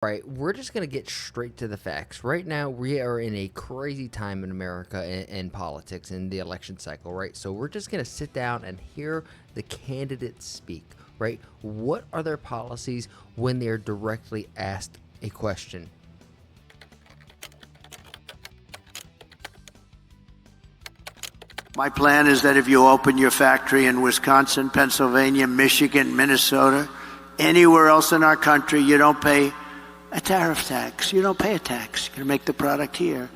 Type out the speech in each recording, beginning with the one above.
Right, we're just going to get straight to the facts. Right now, we are in a crazy time in America in politics and the election cycle, right? So we're just going to sit down and hear the candidates speak, right? What are their policies when they're directly asked a question? My plan is that if you open your factory in Wisconsin, Pennsylvania, Michigan, Minnesota, anywhere else in our country, you don't pay a tariff tax. You don't pay a tax. You're going to make the product here.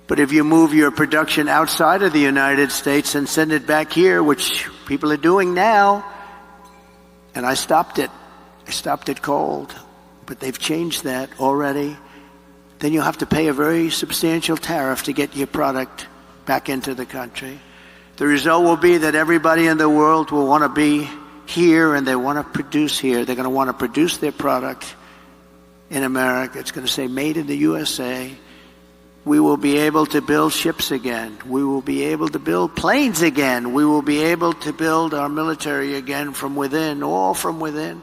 But if you move your production outside of the United States and send it back here, which people are doing now, and I stopped it cold, but they've changed that already, then you'll have to pay a very substantial tariff to get your product back into the country. The result will be that everybody in the world will want to be here and they want to produce here. They're going to want to produce their product in America. It's going to say made in the USA. We will be able to build ships again. We will be able to build planes again. We will be able to build our military again from within, all from within.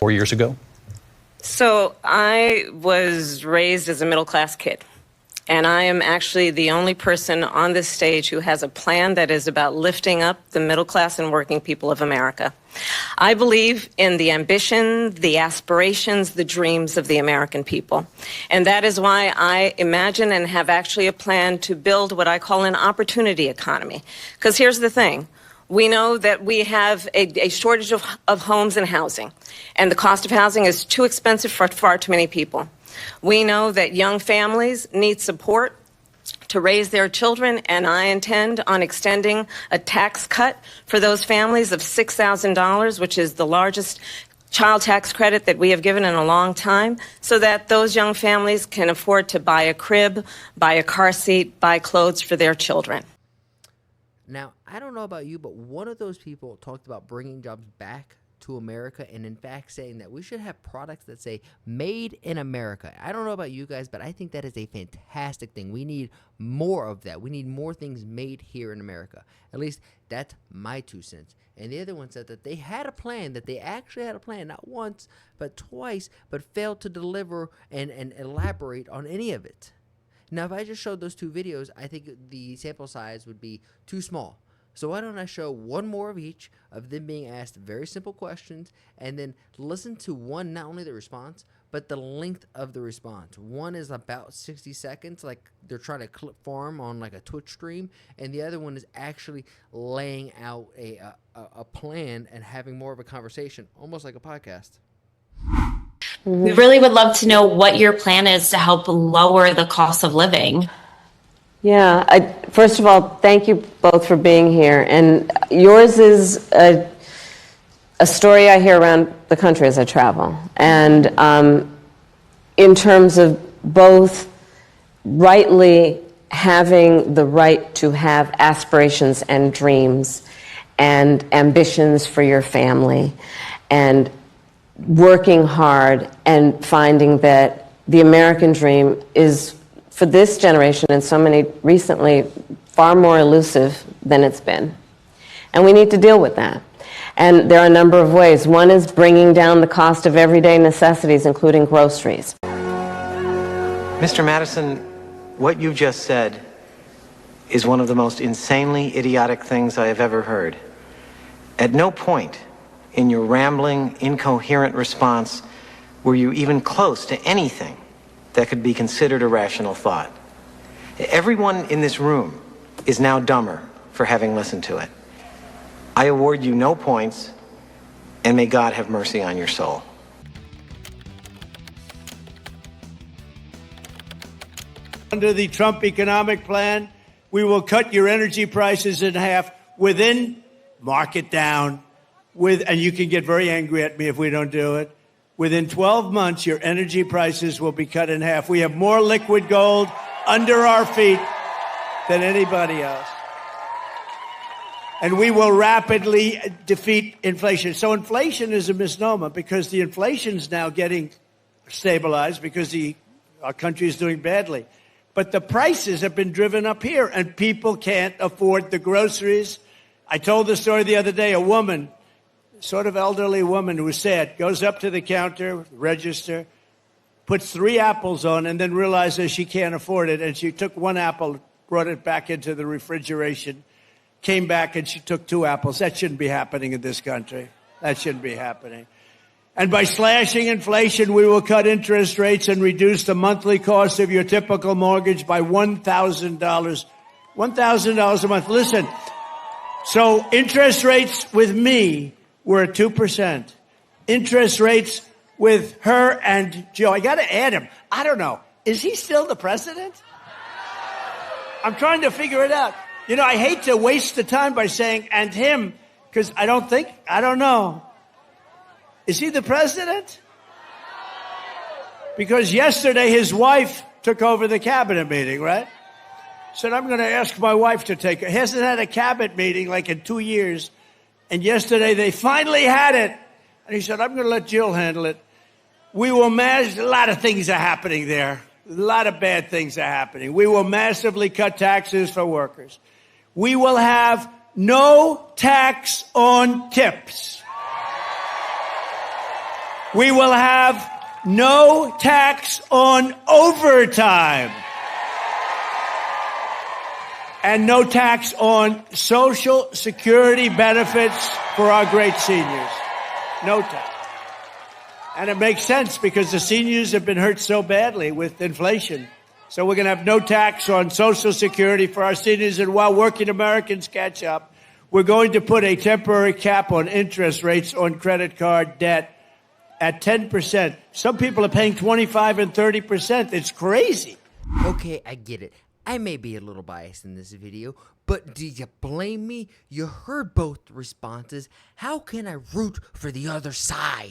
Years ago? So I was raised as a middle-class kid. And I am actually the only person on this stage who has a plan that is about lifting up the middle class and working people of America. I believe in the ambition, the aspirations, the dreams of the American people. And that is why I imagine and have actually a plan to build what I call an opportunity economy. Because here's the thing. We know that we have a shortage of homes and housing. And the cost of housing is too expensive for far too many people. We know that young families need support to raise their children, and I intend on extending a tax cut for those families of $6,000, which is the largest child tax credit that we have given in a long time, so that those young families can afford to buy a crib, buy a car seat, buy clothes for their children. Now, I don't know about you, but one of those people talked about bringing jobs back to America, and in fact saying that we should have products that say made in America. I don't know about you guys, but I think that is a fantastic thing. We need more of that. We need more things made here in America. At least that's my 2 cents. And the other one said that they had a plan, that they actually had a plan, not once, but twice, but failed to deliver and elaborate on any of it. Now, if I just showed those 2 videos, I think the sample size would be too small. So why don't I show one more of each of them being asked very simple questions, and then listen to one, not only the response, but the length of the response. One is about 60 seconds, like they're trying to clip farm on like a Twitch stream, and the other one is actually laying out a plan and having more of a conversation, almost like a podcast. We really would love to know what your plan is to help lower the cost of living. Yeah, first of all, thank you both for being here. And yours is a story I hear around the country as I travel. And in terms of both rightly having the right to have aspirations and dreams and ambitions for your family, and working hard and finding that the American dream is, for this generation and so many recently, far more elusive than it's been. And we need to deal with that. And there are a number of ways. One is bringing down the cost of everyday necessities, including groceries. Mr. Madison, what you just said is one of the most insanely idiotic things I have ever heard. At no point in your rambling, incoherent response were you even close to anything that could be considered a rational thought. Everyone in this room is now dumber for having listened to it. I award you no points, and may God have mercy on your soul. Under the Trump economic plan, we will cut your energy prices in half within, mark it down, and you can get very angry at me if we don't do it. Within 12 months, your energy prices will be cut in half. We have more liquid gold under our feet than anybody else. And we will rapidly defeat inflation. So inflation is a misnomer because the inflation's now getting stabilized because our country is doing badly. But the prices have been driven up here, and people can't afford the groceries. I told the story the other day. A woman sort of elderly woman who was sad, goes up to the counter, register, puts 3 apples on, and then realizes she can't afford it. And she took 1 apple, brought it back into the refrigeration, came back, and she took 2 apples. That shouldn't be happening in this country. That shouldn't be happening. And by slashing inflation, we will cut interest rates and reduce the monthly cost of your typical mortgage by $1,000. $1,000 a month. Listen, so interest rates with me were at 2%. Interest rates with her and Joe. I got to add him. I don't know. Is he still the president? I'm trying to figure it out. You know, I hate to waste the time by saying and him because I don't know. Is he the president? Because yesterday his wife took over the cabinet meeting, right? Said, I'm going to ask my wife to take it. He hasn't had a cabinet meeting like in 2 years. And yesterday they finally had it. And he said, I'm going to let Jill handle it. We will a lot of things are happening there. A lot of bad things are happening. We will massively cut taxes for workers. We will have no tax on tips. We will have no tax on overtime. And no tax on Social Security benefits for our great seniors. No tax. And it makes sense because the seniors have been hurt so badly with inflation. So we're going to have no tax on Social Security for our seniors. And while working Americans catch up, we're going to put a temporary cap on interest rates on credit card debt at 10%. Some people are paying 25 and 30%. It's crazy. Okay, I get it. I may be a little biased in this video, but do you blame me? You heard both responses. How can I root for the other side?